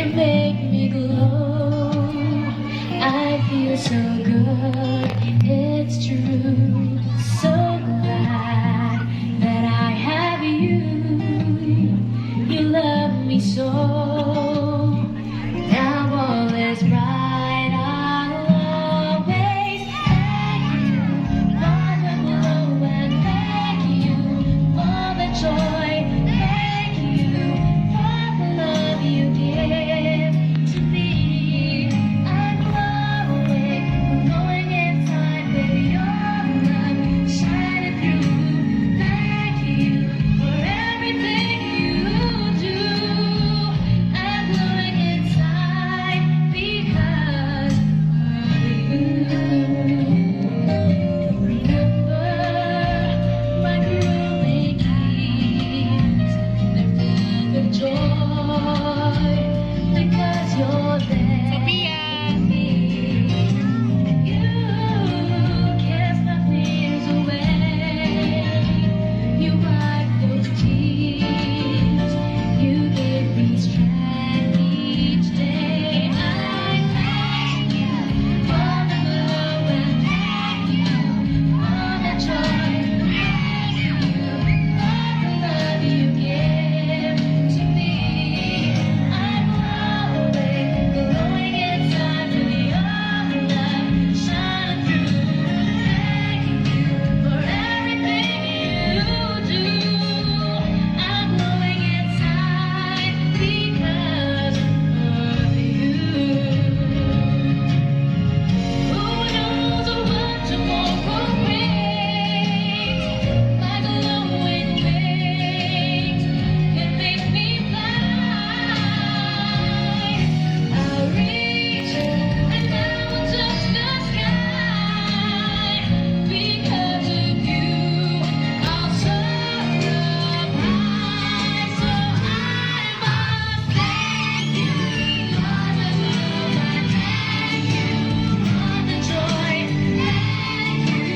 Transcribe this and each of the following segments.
You make me glow. I feel so good, it's true. So glad that I have you. You love me so. Now all is right. I'll always thank you for the glow and thank you for the joy. Thank you for the love you give to me. I'm glowing, glowing inside with your love shining through. Thank you for everything you do. I'm glowing inside because of you. Remember my growing keys. They're filled with joy because you're there. Sophia! with me. You cast my fears away. You wipe those tears. You give me strength each day. I thank you for the glow and thank you for the joy. Thank you for the love you give to me. I'm glowing, glowing inside with your love shining through. Thank you for everything you do. I'm glowing inside because of you. Who knows what tomorrow brings? My glowing wings can make me fly. I'll reach and I will touch the sky. Because of you, I'll soar up high. So I must thank you for the love and thank you for the joy. Thank you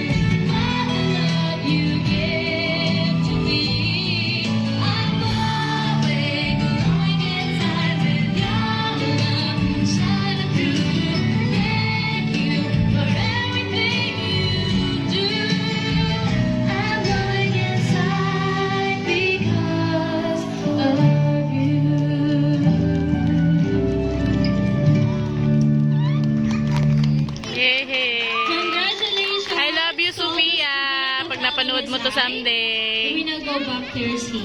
for the love you give to me. I'm glowing, glowing inside with your love shining through. Thank you for everything you do. I'm glowing inside because of you. Yay! Congratulations! I love you, Sophia! Pag napanood mo to someday. Let me now go back to your seat.